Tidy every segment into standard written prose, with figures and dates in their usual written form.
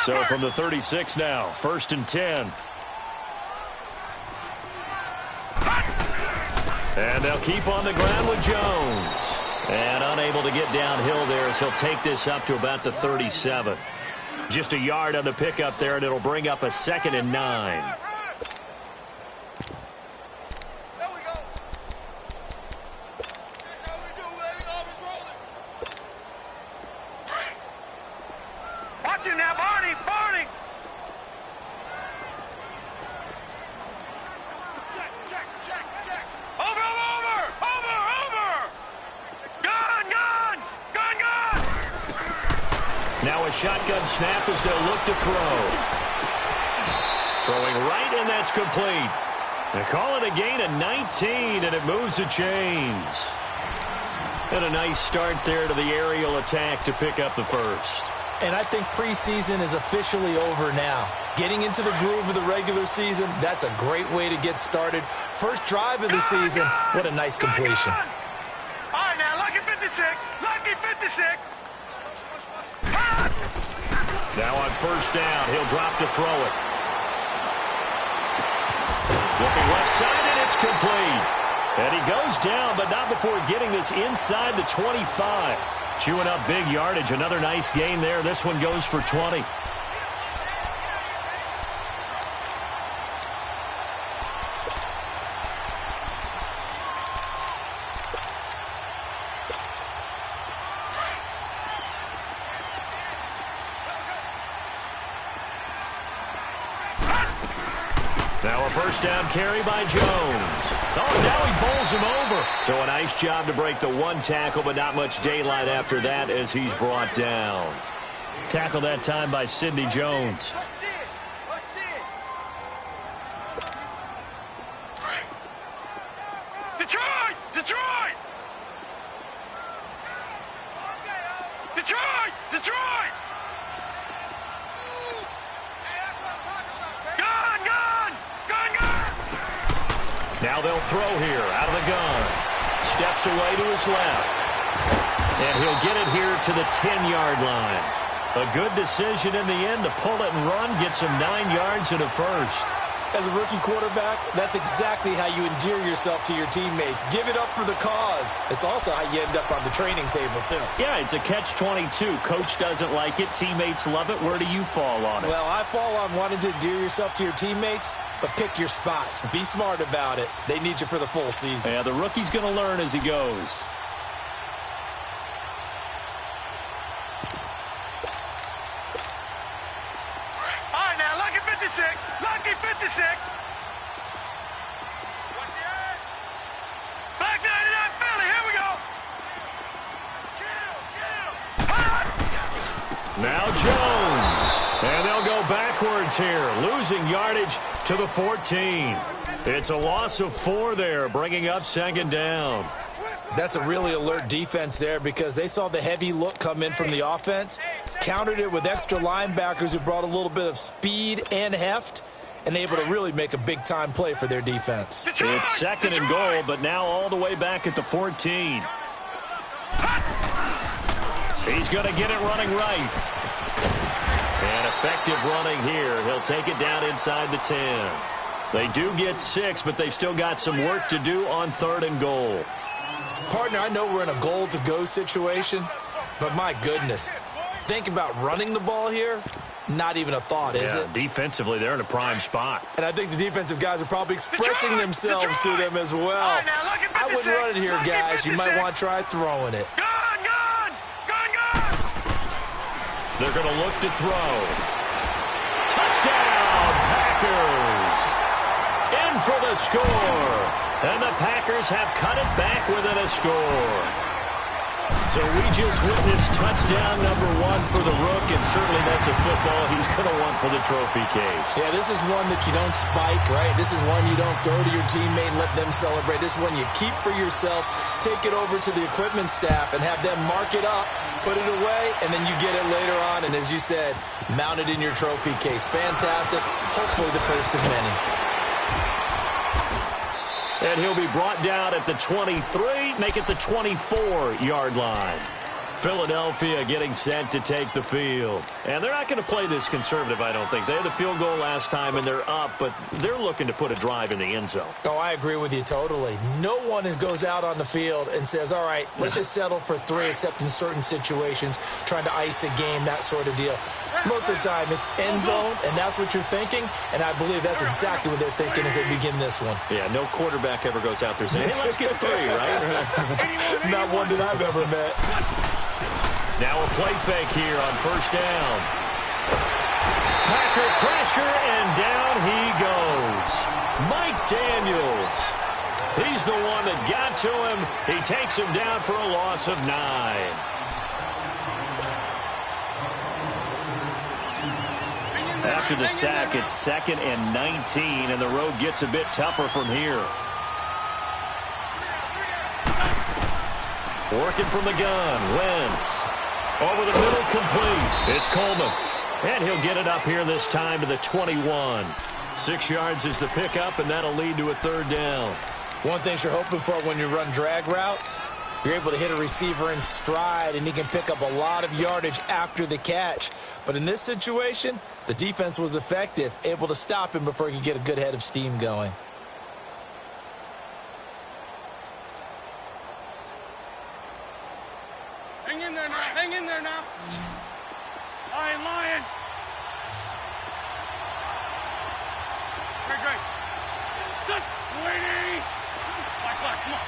So from the 36 now, 1st and 10. And they'll keep on the ground with Jones. And unable to get downhill there as he'll take this up to about the 37. Just a yard on the pickup there, and it'll bring up a 2nd and 9. Watch him now, Barney! Barney! Check! Over! Gone! Now a shotgun snap as they'll look to throw. Throwing right, and that's complete. They call it a gain of 19, and it moves the chains. And a nice start there to the aerial attack to pick up the first. And I think preseason is officially over now. Getting into the groove of the regular season, that's a great way to get started. First drive of the season, what a nice completion. All right, now, lucky 56. Now on first down, he'll drop to throw it. Looking left side, and it's complete. And he goes down, but not before getting this inside the 25. Chewing up big yardage. Another nice gain there. This one goes for 20. Now a first down carry by Jones. Oh, now he bowls him over. So a nice job to break the one tackle, but not much daylight after that as he's brought down. Tackle that time by Sidney Jones. Detroit! Now they'll throw here out of the gun. Steps away to his left. And he'll get it here to the 10-yard line. A good decision in the end to pull it and run, gets him 9 yards and a first. As a rookie quarterback, that's exactly how you endear yourself to your teammates. Give it up for the cause. It's also how you end up on the training table, too. Yeah, it's a catch-22. Coach doesn't like it. Teammates love it. Where do you fall on it? Well, I fall on wanting to endear yourself to your teammates, but pick your spots. Be smart about it. They need you for the full season. Yeah, the rookie's going to learn as he goes. All right, now, lucky 56. Black 99 Philly, here we go. Now Jones. And they'll go backwards here, losing yardage to the 14. It's a loss of 4 there, bringing up 2nd down. That's a really alert defense there because they saw the heavy look come in from the offense, countered it with extra linebackers who brought a little bit of speed and heft, and able to really make a big-time play for their defense. It's 2nd and goal, but now all the way back at the 14. He's going to get it running right. And effective running here. He'll take it down inside the 10. They do get 6, but they've still got some work to do on 3rd and goal. Partner, I know we're in a goal-to-go situation, but my goodness, think about running the ball here. Not even a thought, is it? Defensively, they're in a prime spot. And I think the defensive guys are probbly expressing themselves to them as well. I wouldn't run it here, guys. You might want to try throwing it. Gone! They're going to look to throw. Touchdown, Packers! In for the score. And the Packers have cut it back within a score. So we just witnessed touchdown number 1 for the Rook, and certainly that's a football he's going to want for the trophy case. Yeah, this is one that you don't spike, right? This is one you don't throw to your teammate and let them celebrate. This is one you keep for yourself, take it over to the equipment staff, and have them mark it up, put it away, and then you get it later on, and as you said, mount it in your trophy case. Fantastic. Hopefully the first of many. And he'll be brought down at the 23, make it the 24-yard line. Philadelphia getting set to take the field. And they're not going to play this conservative, I don't think. They had the field goal last time, and they're up, but they're looking to put a drive in the end zone. Oh, I agree with you totally. No one goes out on the field and says, all right, let's just settle for 3, except in certain situations, trying to ice a game, that sort of deal. Most of the time, it's end zone, and that's what you're thinking, and I believe that's exactly what they're thinking as they begin this one. Yeah, no quarterback ever goes out there saying, hey, let's get 3, right? Not one that I've ever met. Now a play fake here on first down. Packer pressure, and down he goes. Mike Daniels. He's the one that got to him. He takes him down for a loss of 9. After the sack, it's 2nd and 19, and the road gets a bit tougher from here. Working from the gun, Wentz. Over the middle, complete. It's Coleman. And he'll get it up here this time to the 21. 6 yards is the pickup, and that'll lead to a 3rd down. One thing you're hoping for when you run drag routes, you're able to hit a receiver in stride, and he can pick up a lot of yardage after the catch. But in this situation, the defense was effective, able to stop him before he could get a good head of steam going. Hang in there now. Hang in there now. Lion. Great. Good. Waiting. Black, come on.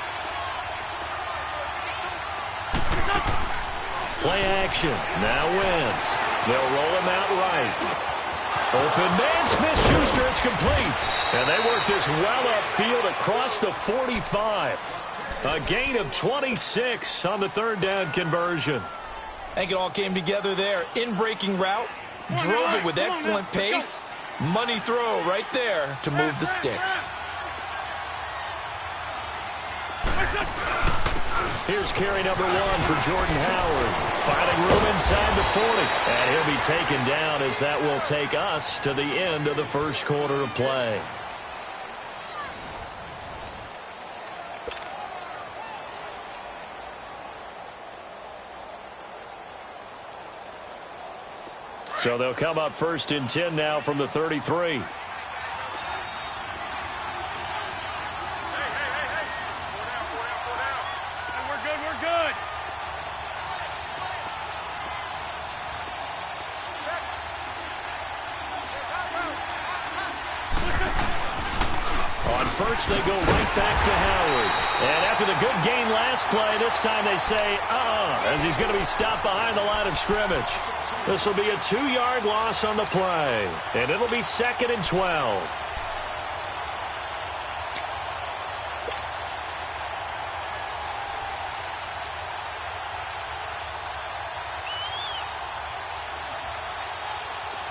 Play action. Now Wentz. They'll roll him out right. Open man, Smith-Schuster. It's complete. And they work this well upfield across the 45. A gain of 26 on the 3rd down conversion. I think it all came together there. In-breaking route, drove it with excellent pace. Money throw right there to move the sticks. Here's carry number 1 for Jordan Howard. Finding room inside the 40. And he'll be taken down as that will take us to the end of the first quarter of play. So they'll come up 1st and 10 now from the 33. We're good. On first, they go right back to Howard. And after the good gain last play, this time they say, as he's going to be stopped behind the line of scrimmage. This will be a 2-yard loss on the play. And it'll be 2nd and 12.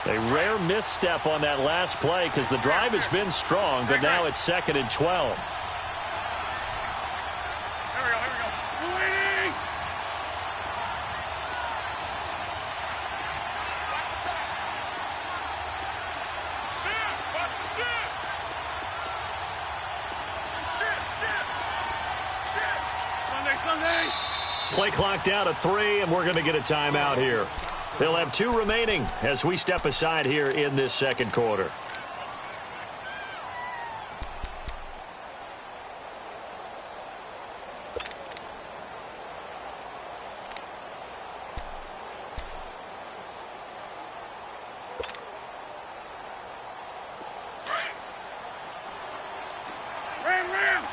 A rare misstep on that last play because the drive has been strong, but now it's 2nd and 12. Here we go. Waiting. Sunday. Play clock down to 3, and we're going to get a timeout here. They'll have 2 remaining as we step aside here in this second quarter. Ram.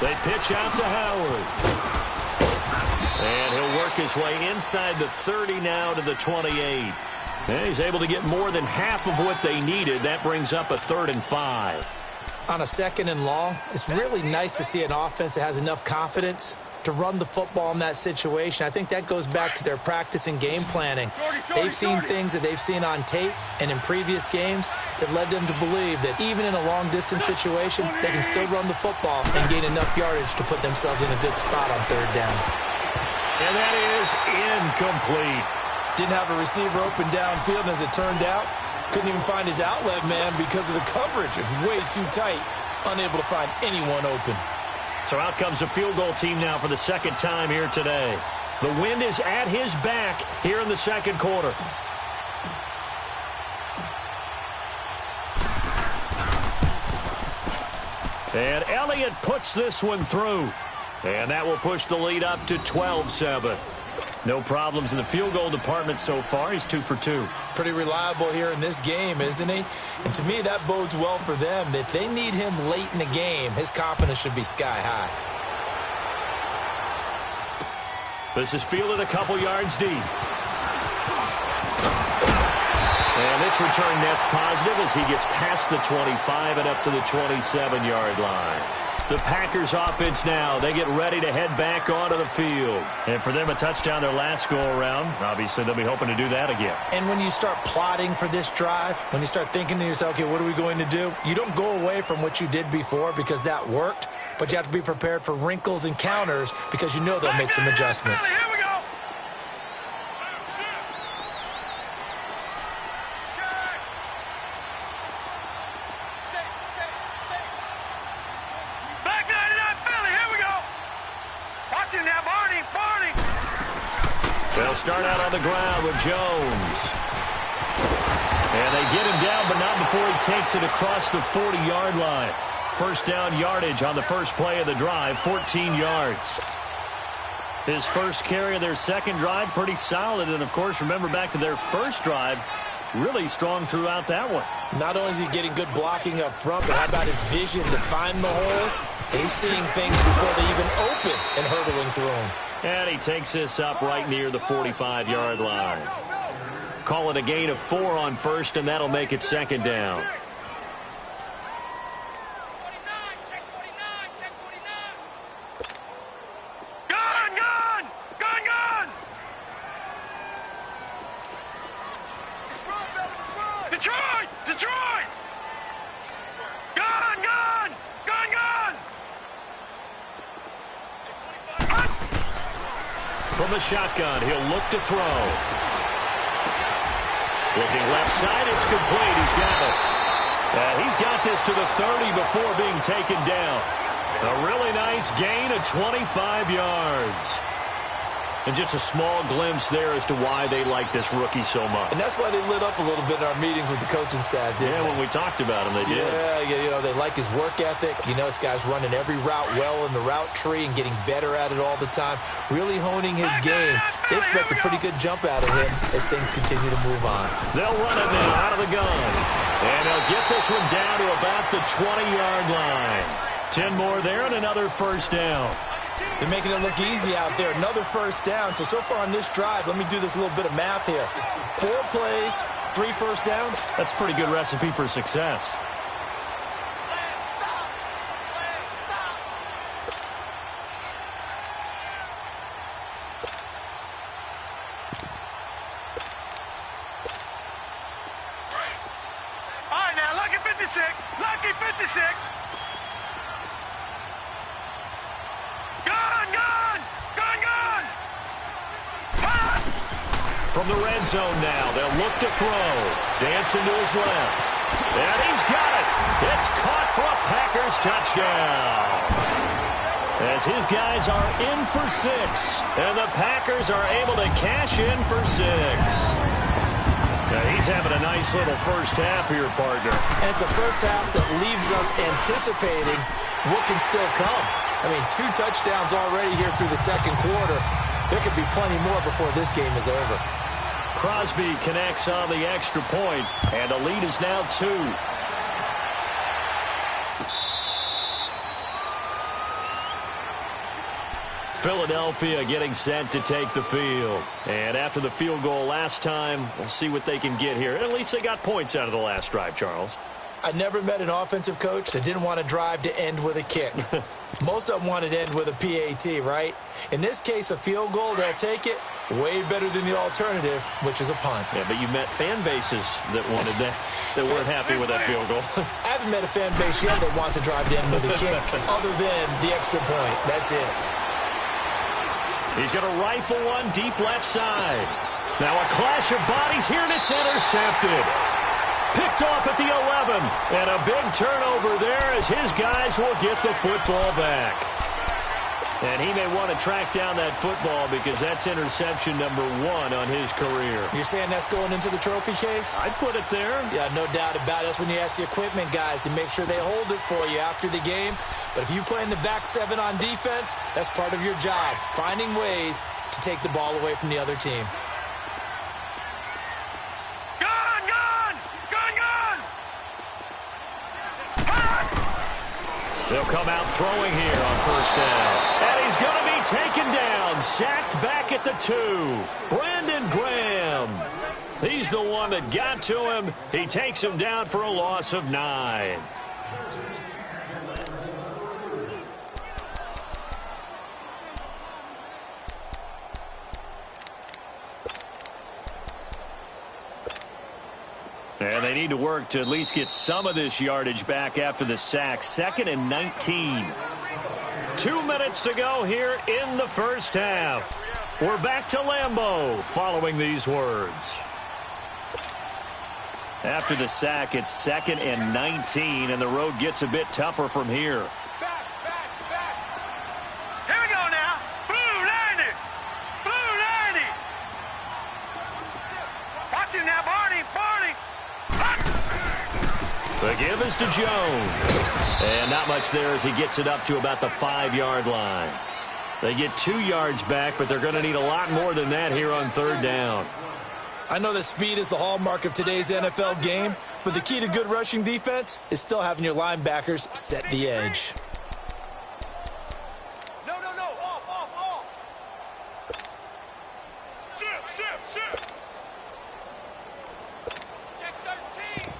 They pitch out to Howard. And he'll work his way inside the 30 now to the 28. And he's able to get more than half of what they needed. That brings up a 3rd and 5. On a 2nd and long, it's really nice to see an offense that has enough confidence to run the football in that situation. I think that goes back to their practice and game planning. They've seen things that they've seen on tape and in previous games that led them to believe that even in a long-distance situation, they can still run the football and gain enough yardage to put themselves in a good spot on 3rd down. And that is incomplete. Didn't have a receiver open downfield, as it turned out. Couldn't even find his outlet man because of the coverage. It's way too tight. unable to find anyone open. So out comes the field goal team now for the second time here today. The wind is at his back here in the second quarter. And Elliott puts this one through. And that will push the lead up to 12-7. No problems in the field goal department so far. He's 2 for 2. Pretty reliable here in this game, isn't he? And to me, that bodes well for them. If they need him late in the game, his confidence should be sky high. This is fielded a couple yards deep. And this return net's positive as he gets past the 25 and up to the 27-yard line. The Packers offense now, they get ready to head back onto the field. And for them, a touchdown their last go-around. Obviously, they'll be hoping to do that again. And when you start plotting for this drive, when you start thinking to yourself, okay, what are we going to do? You don't go away from what you did before because that worked, but you have to be prepared for wrinkles and counters because you know they'll make some adjustments. Here we go. Back 99 Philly. Here we go. Watch him now, Barney. They'll start out on the ground with Jones. And they get him down, but not before he takes it across the 40-yard line. First down yardage on the first play of the drive, 14 yards. His first carry of their second drive, pretty solid. And, of course, remember back to their first drive, really strong throughout that one. Not only is he getting good blocking up front, but how about his vision to find the holes? He's seeing things before they even open and hurdling through them. And he takes this up right near the 45-yard line. Call it a gain of 4 on first, and that'll make it second down. Detroit! Gun! From the shotgun, he'll look to throw. Looking left side, it's complete. He's got it. He's got this to the 30 before being taken down. A really nice gain of 25 yards. And just a small glimpse there as to why they like this rookie so much. And that's why they lit up a little bit in our meetings with the coaching staff, didn't they? When we talked about him, they did. Yeah, they like his work ethic. This guy's running every route well in the route tree and getting better at it all the time, really honing his game. They expect a pretty good jump out of him as things continue to move on. They'll run it now out of the gun. And they'll get this one down to about the 20-yard line. 10 more there and another first down. They're making it look easy out there. Another first down. So far on this drive, let me do this little bit of math here. 4 plays, 3 first downs. That's a pretty good recipe for success. All right, now, lucky 56. Lucky 56. From the red zone now, they'll look to throw. Dancing to his left. And he's got it. It's caught for a Packers touchdown. As his guys are in for 6. And the Packers are able to cash in for 6. Now he's having a nice little first half here, partner. And it's a first half that leaves us anticipating what can still come. 2 touchdowns already here through the second quarter. There could be plenty more before this game is over. Crosby connects on the extra point, and the lead is now 2. Philadelphia getting set to take the field. And after the field goal last time, we'll see what they can get here. At least they got points out of the last drive, Charles. I never met an offensive coach that didn't want a drive to end with a kick. Most of them wanted to end with a PAT, right? In this case, a field goal, they'll take it. Way better than the alternative, which is a punt. Yeah, but you met fan bases that wanted that, that weren't happy with that field goal. I haven't met a fan base yet that wants a drive to end with a kick other than the extra point. That's it. He's going to rifle one deep left side. Now a clash of bodies here, and it's intercepted. Picked off at the 11. And a big turnover there as his guys will get the football back. And he may want to track down that football because that's interception number 1 on his career. You're saying that's going into the trophy case? I'd put it there. Yeah, no doubt about it. That's when you ask the equipment guys to make sure they hold it for you after the game. But if you play in the back 7 on defense, that's part of your job, finding ways to take the ball away from the other team. They'll come out throwing here on first down. And he's going to be taken down, sacked back at the 2. Brandon Graham. He's the one that got to him. He takes him down for a loss of 9. And they need to work to at least get some of this yardage back after the sack. 2nd and 19. 2 minutes to go here in the first half. We're back to Lambeau following these words. After the sack, it's 2nd and 19, and the road gets a bit tougher from here. Here we go now. Blue 90. Blue 90. Watch him now, Barney. Barney. The give is to Jones. And not much there as he gets it up to about the 5-yard line. They get 2 yards back, but they're going to need a lot more than that here on third down. I know that speed is the hallmark of today's NFL game, but the key to good rushing defense is still having your linebackers set the edge. No. Off. Shift. Check 13.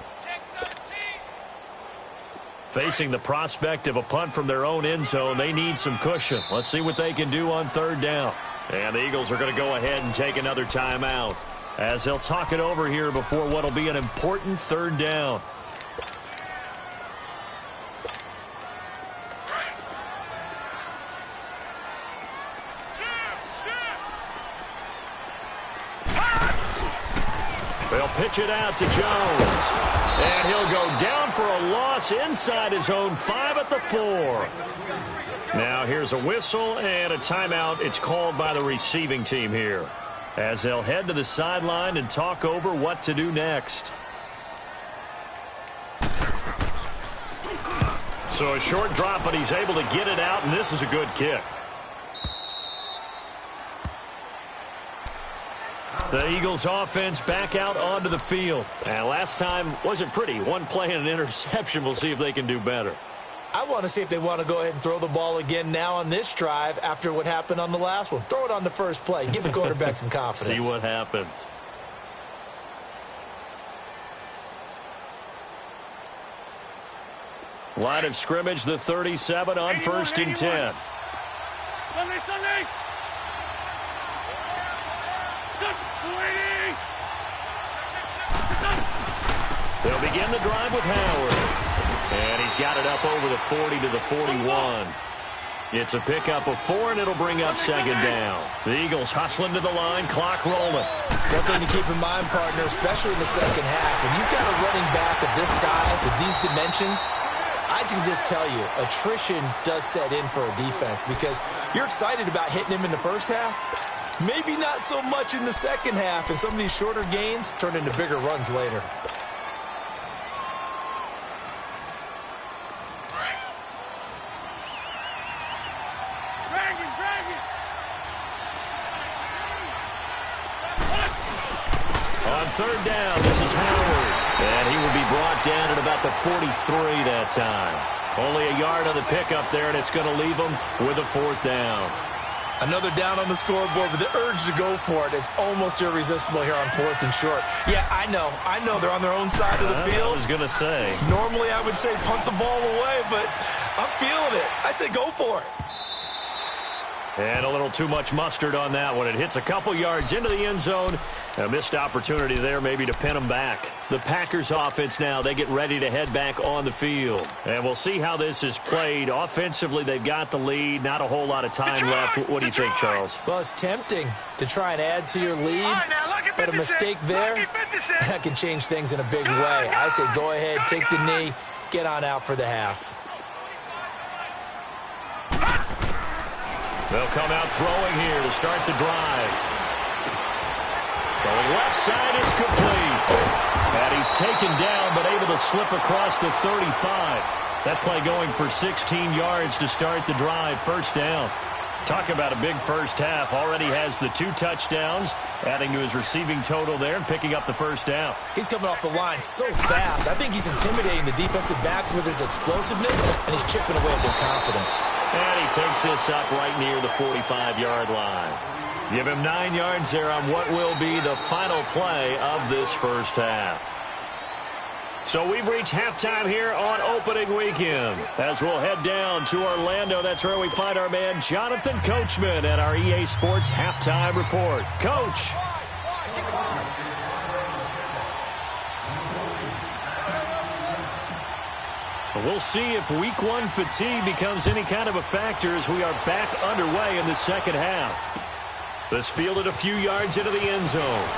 Facing the prospect of a punt from their own end zone, they need some cushion. Let's see what they can do on third down. And the Eagles are going to go ahead and take another timeout as they'll talk it over here before what will be an important third down. They'll pitch it out to Jones. And he'll go down for a loss inside his own 5 at the 4. Now here's a whistle and a timeout. It's called by the receiving team here, as they'll head to the sideline and talk over what to do next. So a short drop, but he's able to get it out, and this is a good kick. The Eagles offense back out onto the field. And last time wasn't pretty. One play and an interception. We'll see if they can do better. I want to see if they want to go ahead and throw the ball again now on this drive after what happened on the last one. Throw it on the first play. Give the quarterback some confidence. See what happens. Line of scrimmage, the 37 on 1st and 10. Sunday. They'll begin the drive with Howard. And he's got it up over the 40 to the 41. It's a pickup of 4, and it'll bring up 2nd down. The Eagles hustling to the line, clock rolling. One thing to keep in mind, partner, especially in the second half, when you've got a running back of this size, of these dimensions, I can just tell you, attrition does set in for a defense because you're excited about hitting him in the first half. Maybe not so much in the second half, and some of these shorter gains turn into bigger runs later. On third down, this is Howard. And he will be brought down at about the 43 that time. Only a yard on the pickup there, and it's going to leave them with a 4th down. Another down on the scoreboard, but the urge to go for it is almost irresistible here on 4th and short. Yeah, I know they're on their own side of the field. I was going to say. Normally I would say punt the ball away, but I'm feeling it. I say go for it. And a little too much mustard on that one. It hits a couple yards into the end zone. A missed opportunity there maybe to pin them back. The Packers offense now, they get ready to head back on the field. And we'll see how this is played. Offensively, they've got the lead. Not a whole lot of time left. What do you think, Charles? Well, it's tempting to try and add to your lead. All right, now look at But a mistake there, that can change things in a big way. I say go ahead, take the knee, get on out for the half. They'll come out throwing here to start the drive. Throwing left side is complete. And he's taken down, but able to slip across the 35. That play going for 16 yards to start the drive. First down. Talk about a big first half. Already has the 2 touchdowns, adding to his receiving total there and picking up the first down. He's coming off the line so fast. I think he's intimidating the defensive backs with his explosiveness, and he's chipping away at their confidence. And he takes this up right near the 45-yard line. Give him 9 yards there on what will be the final play of this first half. So we've reached halftime here on opening weekend. As we'll head down to Orlando, that's where we find our man Jonathan Coachman at our EA Sports Halftime Report. Coach. We'll see if week 1 fatigue becomes any kind of a factor as we are back underway in the second half. This fielded a few yards into the end zone.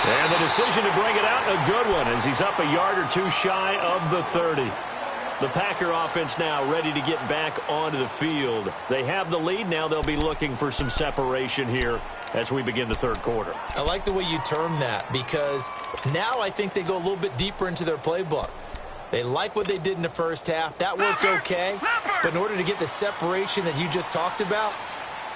And the decision to bring it out, a good one, as he's up a yard or 2 shy of the 30. The Packer offense now ready to get back onto the field. They have the lead. Now they'll be looking for some separation here as we begin the third quarter. I like the way you term that, because now I think they go a little bit deeper into their playbook. They like what they did in the first half. That worked okay. But in order to get the separation that you just talked about,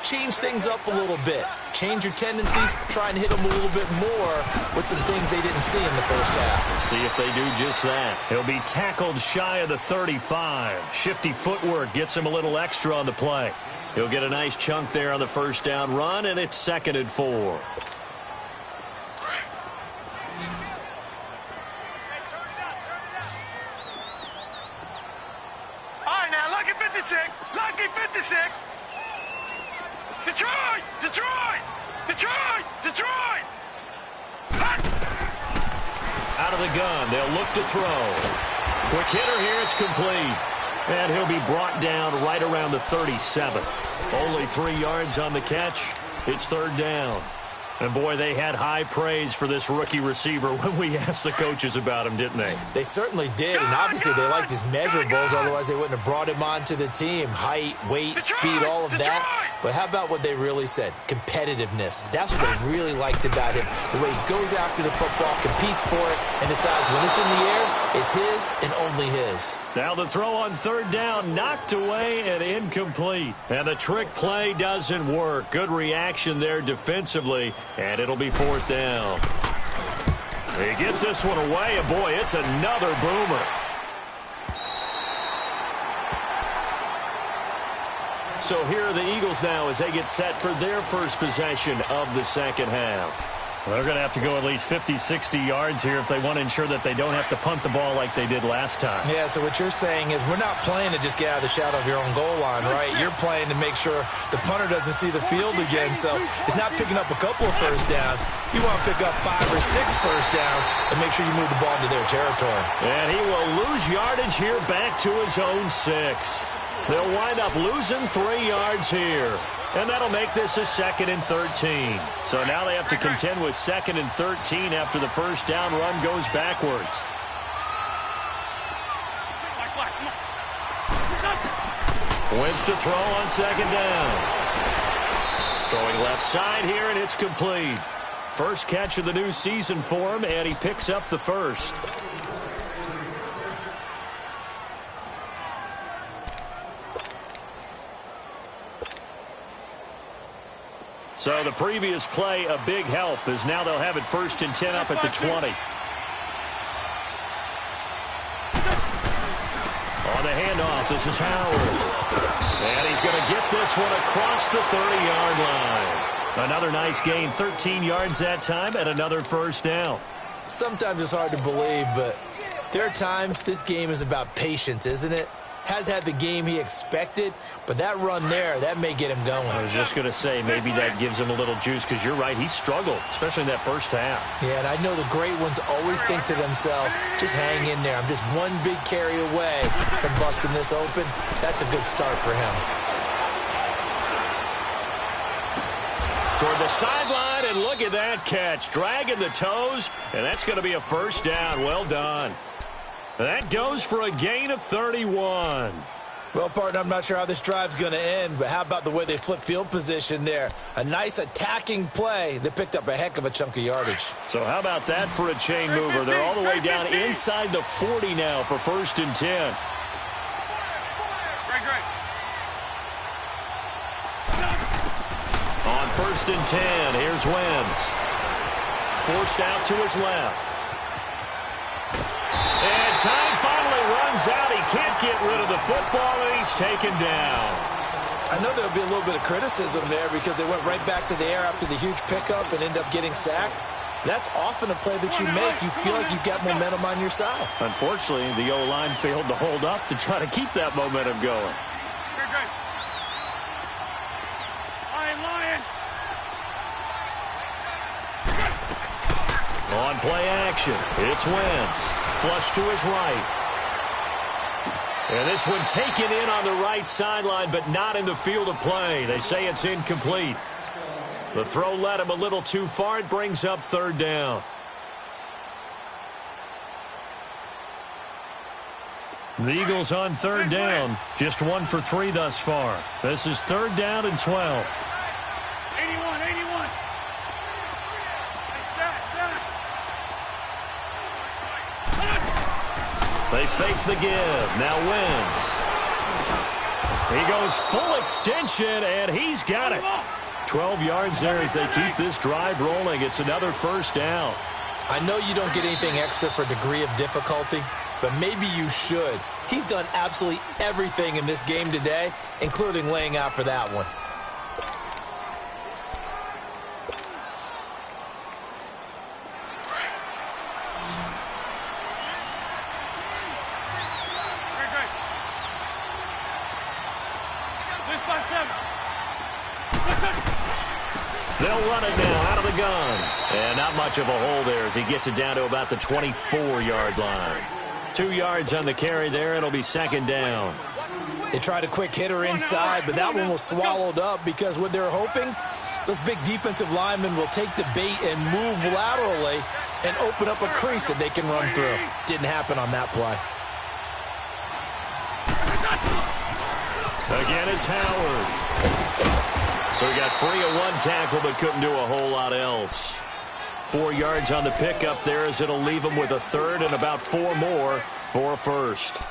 change things up a little bit. Change your tendencies, try and hit them a little bit more with some things they didn't see in the first half. See if they do just that. He'll be tackled shy of the 35. Shifty footwork gets him a little extra on the play. He'll get a nice chunk there on the first down run, and it's 2nd and 4. All right, now, lucky 56. Lucky 56. Detroit! Detroit! Detroit! Detroit! Out of the gun, they'll look to throw. Quick hitter here, it's complete. And he'll be brought down right around the 37. Only 3 yards on the catch. It's 3rd down. And, boy, they had high praise for this rookie receiver when we asked the coaches about him, didn't they? They certainly did, and obviously they liked his measurables, otherwise they wouldn't have brought him onto the team. Height, weight, speed, all of that. But how about what they really said? Competitiveness. That's what they really liked about him. The way he goes after the football, competes for it, and decides when it's in the air, it's his and only his. Now the throw on 3rd down, knocked away and incomplete. And the trick play doesn't work. Good reaction there defensively, and it'll be 4th down. He gets this one away, and boy, it's another boomer. So here are the Eagles now as they get set for their first possession of the second half. They're going to have to go at least 50, 60 yards here if they want to ensure that they don't have to punt the ball like they did last time. Yeah, so what you're saying is we're not playing to just get out of the shadow of your own goal line, right? You're playing to make sure the punter doesn't see the field again. So it's not picking up a couple of first downs. You want to pick up 5 or 6 first downs and make sure you move the ball into their territory. And he will lose yardage here back to his own 6. They'll wind up losing 3 yards here. And that'll make this a 2nd and 13. So now they have to contend with 2nd and 13 after the first down run goes backwards. Wentz to throw on 2nd down. Throwing left side here, and it's complete. First catch of the new season for him, and he picks up the first. So the previous play, a big help, as now they'll have it 1st and 10 up at the 20. On the handoff, this is Howard. And he's going to get this one across the 30-yard line. Another nice gain, 13 yards that time, and another first down. Sometimes it's hard to believe, but there are times this game is about patience, isn't it? Has had the game he expected, but that run there, that may get him going. I was just going to say, maybe that gives him a little juice, because you're right, he struggled, especially in that first half. Yeah, and I know the great ones always think to themselves, just hang in there. I'm just one big carry away from busting this open. That's a good start for him. toward the sideline, and look at that catch. Dragging the toes, and that's going to be a first down. Well done. That goes for a gain of 31. Well, partner, I'm not sure how this drive's going to end, but how about the way they flip field position there? A nice attacking play that picked up a heck of a chunk of yardage. So how about that for a chain mover? They're all the way down inside the 40 now for 1st and 10. On 1st and 10, here's Wentz. Forced out to his left. And time finally runs out. He can't get rid of the football, and he's taken down. I know there'll be a little bit of criticism there because they went right back to the air after the huge pickup and ended up getting sacked. That's often a play that you make. You feel like you've got momentum on your side. Unfortunately, the O-line failed to hold up to try to keep that momentum going. On play action, it's Wentz. Flush to his right. And this one taken in on the right sideline, but not in the field of play. They say it's incomplete. The throw led him a little too far. It brings up 3rd down. The Eagles on 3rd down. Just 1 for 3 thus far. This is 3rd down and 12. They fake the give. Now Wentz. He goes full extension, and he's got it. 12 yards there as they keep this drive rolling. It's another 1st down. I know you don't get anything extra for degree of difficulty, but maybe you should. He's done absolutely everything in this game today, including laying out for that one. They'll run it now out of the gun. And not much of a hole there as he gets it down to about the 24-yard line. 2 yards on the carry there. It'll be 2nd down. They tried a quick hitter inside, but that one was swallowed up because what they're hoping, those big defensive linemen will take the bait and move laterally and open up a crease that they can run through. Didn't happen on that play. Again, it's Howard. So he got free of 1 tackle but couldn't do a whole lot else. 4 yards on the pickup there as it'll leave him with a 3rd and about 4 more for a 1st.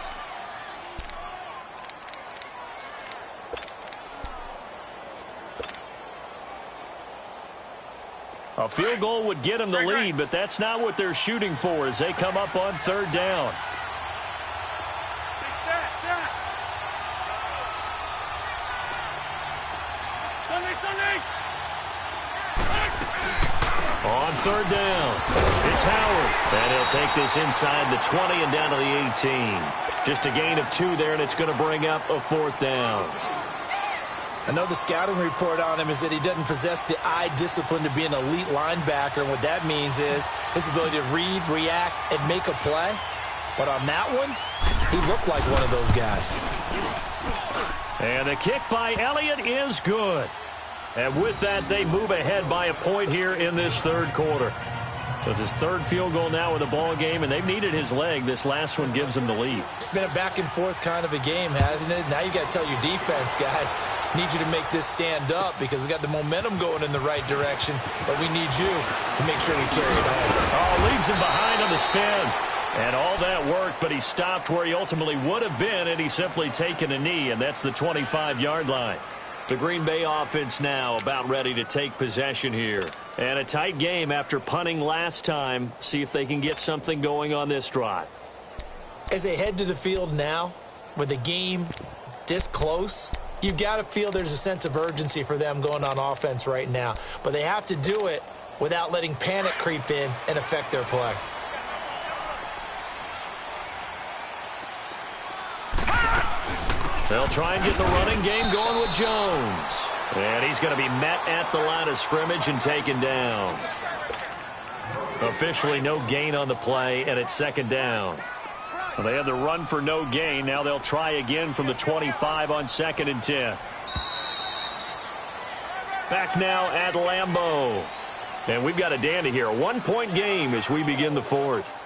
A field goal would get him the lead, but that's not what they're shooting for as they come up on 3rd down. On 3rd down, it's Howard. And he'll take this inside the 20 and down to the 18. Just a gain of 2 there, and it's going to bring up a 4th down. I know the scouting report on him is that he doesn't possess the eye discipline to be an elite linebacker. And what that means is his ability to read, react, and make a play. But on that one, he looked like one of those guys. And the kick by Elliott is good. And with that, they move ahead by a point here in this 3rd quarter. So it's his 3rd field goal now in the ball game, and they've needed his leg. This last one gives them the lead. It's been a back-and-forth kind of a game, hasn't it? Now you got to tell your defense, guys, need you to make this stand up because we got the momentum going in the right direction, but we need you to make sure we carry it on. Oh, leaves him behind on the spin. And all that worked, but he stopped where he ultimately would have been, and he's simply taken a knee, and that's the 25-yard line. The Green Bay offense now about ready to take possession here. And a tight game after punting last time. See if they can get something going on this drive. As they head to the field now, with the game this close, you've got to feel there's a sense of urgency for them going on offense right now. But they have to do it without letting panic creep in and affect their play. They'll try and get the running game going with Jones. And he's going to be met at the line of scrimmage and taken down. Officially no gain on the play, and it's 2nd down. Well, they had the run for no gain. Now they'll try again from the 25 on 2nd and 10. Back now at Lambeau. And we've got a dandy here. A 1-point game as we begin the fourth.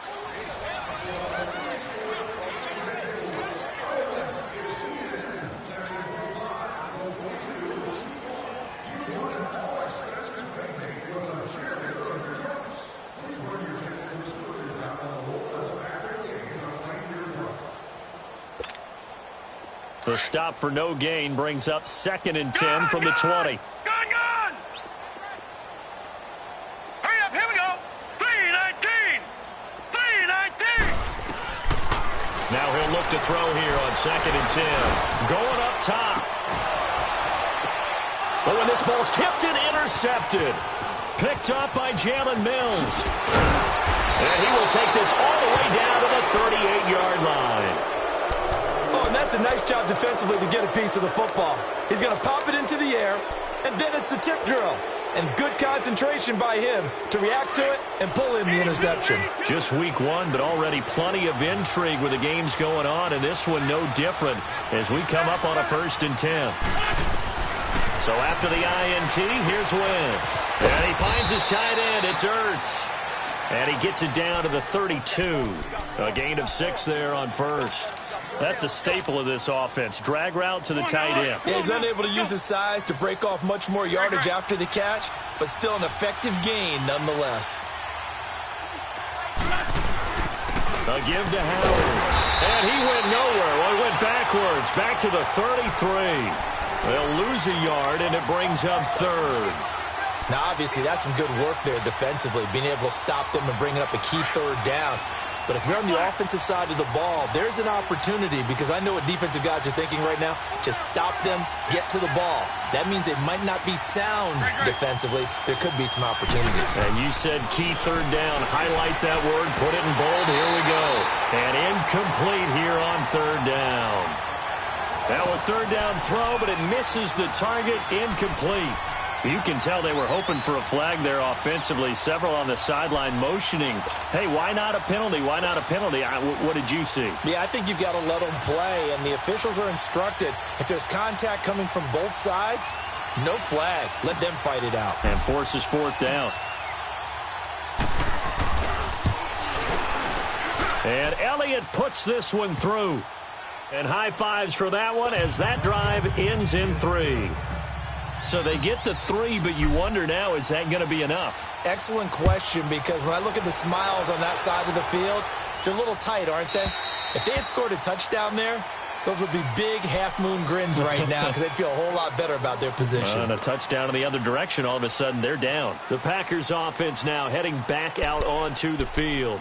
The stop for no gain brings up 2nd and 10 from the 20. Gone! Hurry up, here we go. 3-19. Now he'll look to throw here on 2nd and 10. Going up top. Oh, and this ball's tipped and intercepted. Picked up by Jalen Mills. And he will take this all the way down to the 38-yard line. Oh, and that's a nice job defensively to get a piece of the football. He's going to pop it into the air, and then it's the tip drill. And good concentration by him to react to it and pull in the interception. Just week 1, but already plenty of intrigue with the games going on, and this one no different as we come up on a 1st and 10. So after the INT, here's Wentz. And he finds his tight end. It's Ertz. And he gets it down to the 32. A gain of 6 there on 1st. That's a staple of this offense. Drag route to the tight end. Yeah, he's unable to use his size to break off much more yardage after the catch, but still an effective gain nonetheless. A give to Howard. And he went nowhere. Well, he went backwards. Back to the 33. They'll lose a yard, and it brings up 3rd. Now, obviously, that's some good work there defensively, being able to stop them and bringing up a key 3rd down. But if you're on the offensive side of the ball, there's an opportunity, because I know what defensive guys are thinking right now. Just stop them, get to the ball. That means they might not be sound defensively. There could be some opportunities. And you said key 3rd down. Highlight that word. Put it in bold. Here we go. And incomplete here on 3rd down. Now a 3rd down throw, but it misses the target. Incomplete. You can tell they were hoping for a flag there offensively. Several on the sideline motioning. Hey, why not a penalty? Why not a penalty? What did you see? Yeah, I think you've got to let them play, and the officials are instructed. If there's contact coming from both sides, no flag. Let them fight it out. And forces 4th down. And Elliott puts this one through. And high fives for that one as that drive ends in 3. So they get the 3, but you wonder now, is that going to be enough? Excellent question, because when I look at the smiles on that side of the field, they're a little tight, aren't they? If they had scored a touchdown there, those would be big half-moon grins right now, because they'd feel a whole lot better about their position. And a touchdown in the other direction, all of a sudden they're down. The Packers offense now heading back out onto the field.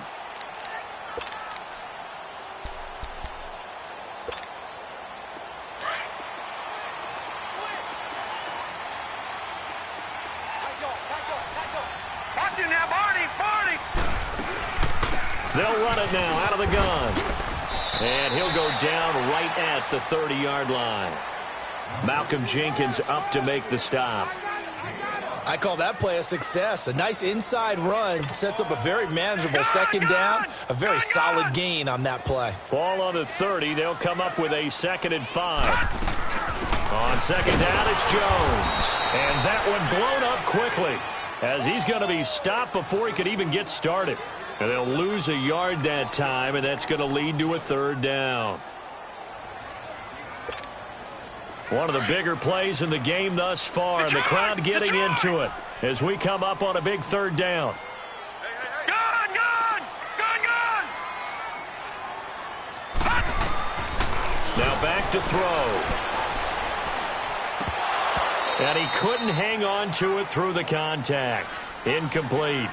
They'll run it now out of the gun. And he'll go down right at the 30-yard line. Malcolm Jenkins up to make the stop. I call that play a success. A nice inside run sets up a very manageable 2nd down. A very solid gain on that play. Ball on the 30. They'll come up with a 2nd and 5. On 2nd down, it's Jones. And that one blown up quickly as he's going to be stopped before he could even get started. And they'll lose a yard that time, and that's going to lead to a 3rd down. One of the bigger plays in the game thus far, and the crowd getting into it as we come up on a big 3rd down. Gone! Now back to throw. And he couldn't hang on to it through the contact. Incomplete.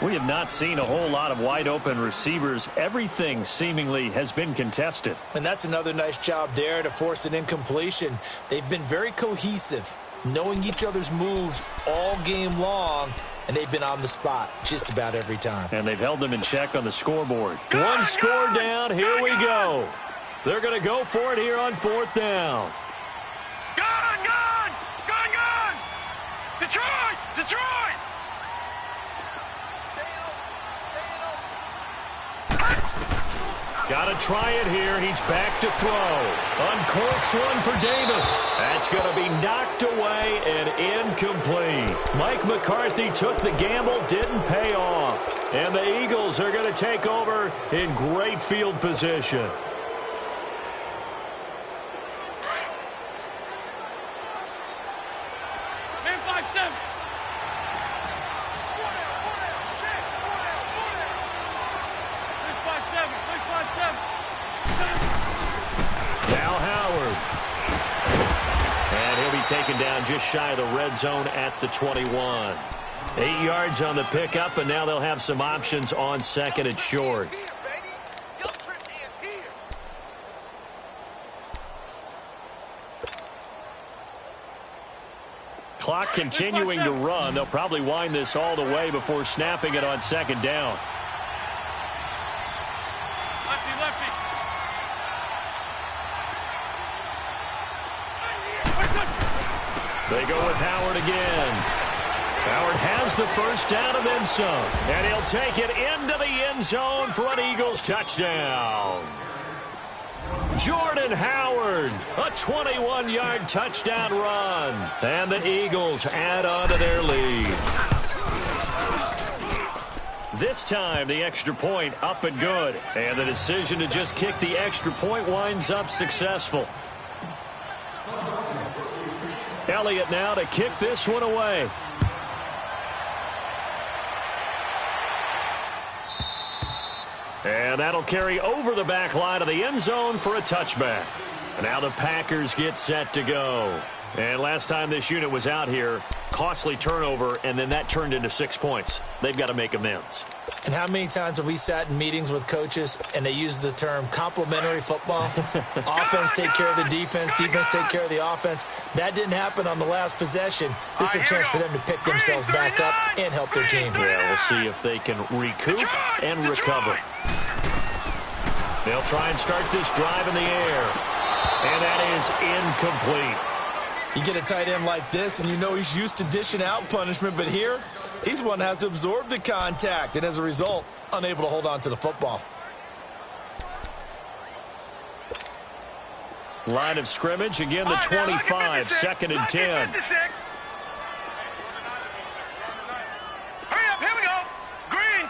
We have not seen a whole lot of wide-open receivers. Everything seemingly has been contested. And that's another nice job there to force an incompletion. They've been very cohesive, knowing each other's moves all game long, and they've been on the spot just about every time. And they've held them in check on the scoreboard. One score down. Here we go. They're going to go for it here on 4th down. Gone! Detroit! Got to try it here. He's back to throw. Uncorks one for Davis. That's going to be knocked away and incomplete. Mike McCarthy took the gamble, didn't pay off. And the Eagles are going to take over in great field position. Now Howard. And he'll be taken down just shy of the red zone at the 21. 8 yards on the pickup, and now they'll have some options on second and short. Clock continuing to run. They'll probably wind this all the way before snapping it on second down. They go with Howard again. Howard has the first down and then some. And he'll take it into the end zone for an Eagles touchdown. Jordan Howard, a 21-yard touchdown run. And the Eagles add on to their lead. This time, the extra point up and good. And the decision to just kick the extra point winds up successful. Elliott now to kick this one away. And that'll carry over the back line of the end zone for a touchback. And now the Packers get set to go. And last time this unit was out here, costly turnover, and then that turned into 6 points. They've got to make amends. And how many times have we sat in meetings with coaches and they use the term complementary football? Offense take care of the defense, defense take care of the offense. That didn't happen on the last possession. This is a chance for them to pick themselves back up and help their team. Yeah, we'll see if they can recoup and recover. They'll try and start this drive in the air. And that is incomplete. You get a tight end like this, and you know he's used to dishing out punishment, but here, he's one that has to absorb the contact, and as a result, unable to hold on to the football. Line of scrimmage, again the 25, second and 10. Hurry up, here we go. Green,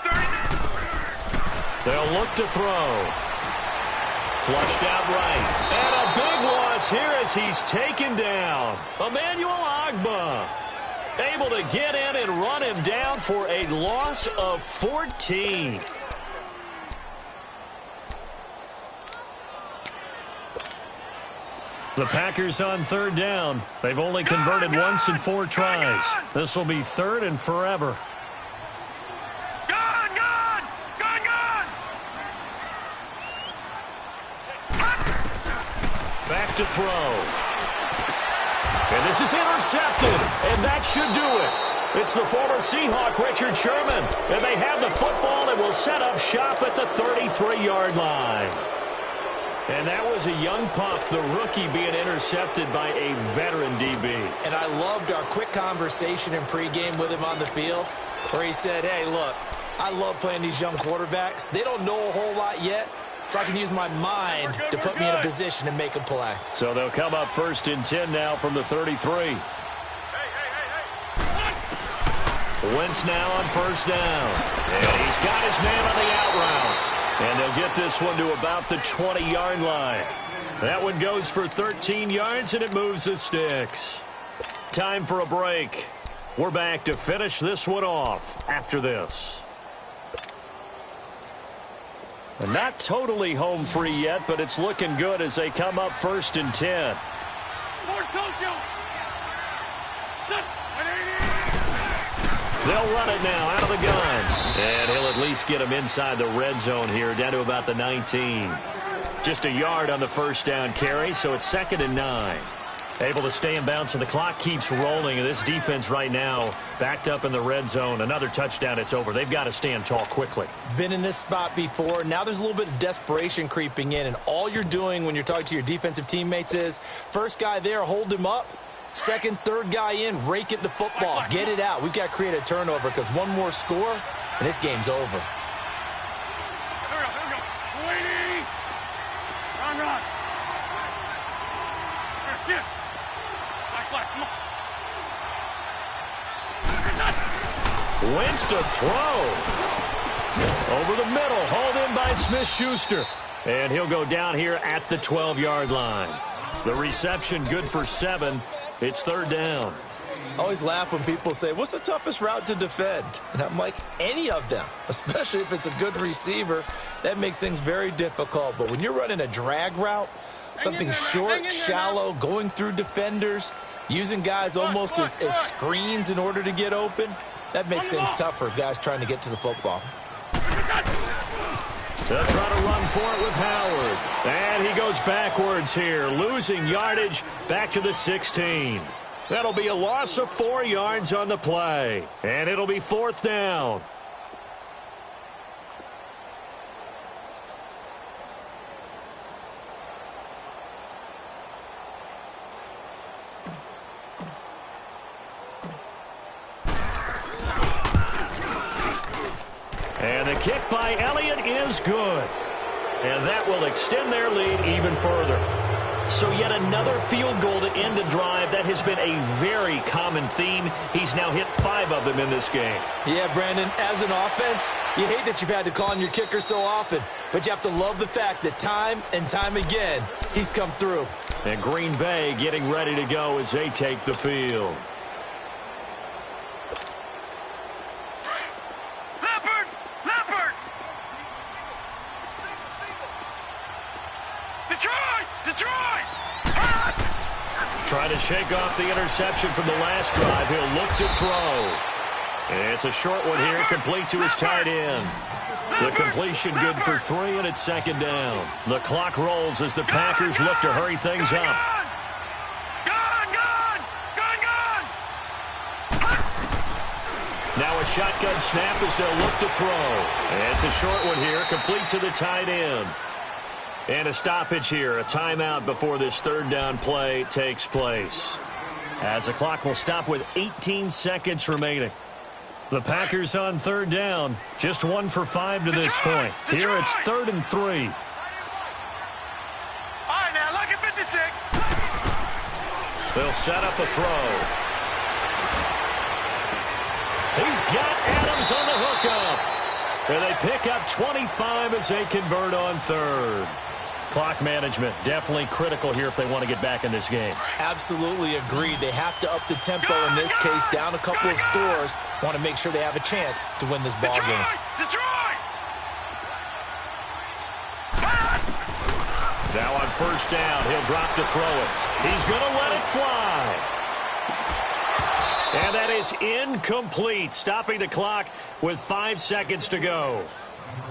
30. They'll look to throw. Flushed out right. And a big loss here as he's taken down. Emmanuel Ogbah able to get in and run him down for a loss of 14. The Packers on third down. They've only converted once in 4 tries. This will be third and forever. Back to throw. And this is intercepted. And that should do it. It's the former Seahawk, Richard Sherman. And they have the football and will set up shop at the 33-yard line. And that was a young pup, the rookie, being intercepted by a veteran DB. And I loved our quick conversation in pregame with him on the field where he said, hey, look, I love playing these young quarterbacks. They don't know a whole lot yet. So I can use my mind to put me in a position to make a play. So they'll come up first and 10 now from the 33. Wentz now on first down. And he's got his man on the out route. And they'll get this one to about the 20-yard line. That one goes for 13 yards, and it moves the sticks. Time for a break. We're back to finish this one off after this. And not totally home free yet, but it's looking good as they come up first and 10. They'll run it now out of the gun. And he'll at least get him inside the red zone here, down to about the 19. Just a yard on the first down carry, so it's second and 9. Able to stay in bounds, so the clock keeps rolling. And this defense right now backed up in the red zone. Another touchdown, it's over. They've got to stand tall quickly. Been in this spot before. Now there's a little bit of desperation creeping in. And all you're doing when you're talking to your defensive teammates is, first guy there, hold him up. Second, third guy in, rake at the football. Get it out. We've got to create a turnover because one more score, and this game's over. Wentz to throw. Over the middle, hauled in by Smith-Schuster. And he'll go down here at the 12-yard line. The reception good for 7. It's third down. I always laugh when people say, what's the toughest route to defend? And I'm like, any of them, especially if it's a good receiver. That makes things very difficult. But when you're running a drag route, something short, shallow, going through defenders, using guys almost as screens in order to get open, that makes things tough for guys trying to get to the football. They'll try to run for it with Howard. And he goes backwards here, losing yardage back to the 16. That'll be a loss of 4 yards on the play. And it'll be fourth down. And the kick by Elliott is good. And that will extend their lead even further. So yet another field goal to end a drive. That has been a very common theme. He's now hit 5 of them in this game. Yeah, Brandon, as an offense, you hate that you've had to call on your kicker so often, but you have to love the fact that time and time again, he's come through. And Green Bay getting ready to go as they take the field. Try to shake off the interception from the last drive. He'll look to throw. And it's a short one here, complete to his tight end. The completion good for 3, and it's second down. The clock rolls as the Packers look to hurry things up. Now a shotgun snap as they'll look to throw. And it's a short one here, complete to the tight end. And a stoppage here, a timeout before this third down play takes place. As the clock will stop with 18 seconds remaining. The Packers on third down, just 1 for 5 to this point. Here it's 3rd and 3. All right, now look at 56. They'll set up a throw. He's got Adams on the hookup. And they pick up 25 as they convert on third. Clock management definitely critical here if they want to get back in this game. Absolutely agreed. They have to up the tempo in this case, down a couple of scores. Want to make sure they have a chance to win this ball game. Detroit! Now on first down, he'll drop to throw it. He's going to let it fly. And that is incomplete, stopping the clock with 5 seconds to go.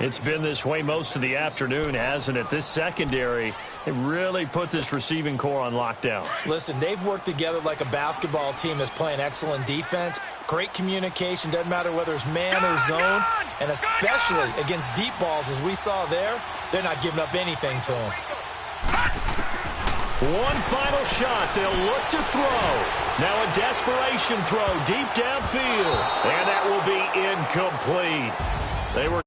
It's been this way most of the afternoon, hasn't it? This secondary, they really put this receiving core on lockdown. Listen, they've worked together like a basketball team that's playing excellent defense. Great communication, doesn't matter whether it's man or zone. And especially against deep balls, as we saw there, they're not giving up anything to them. One final shot. They'll look to throw. Now a desperation throw deep downfield. And that will be incomplete. They were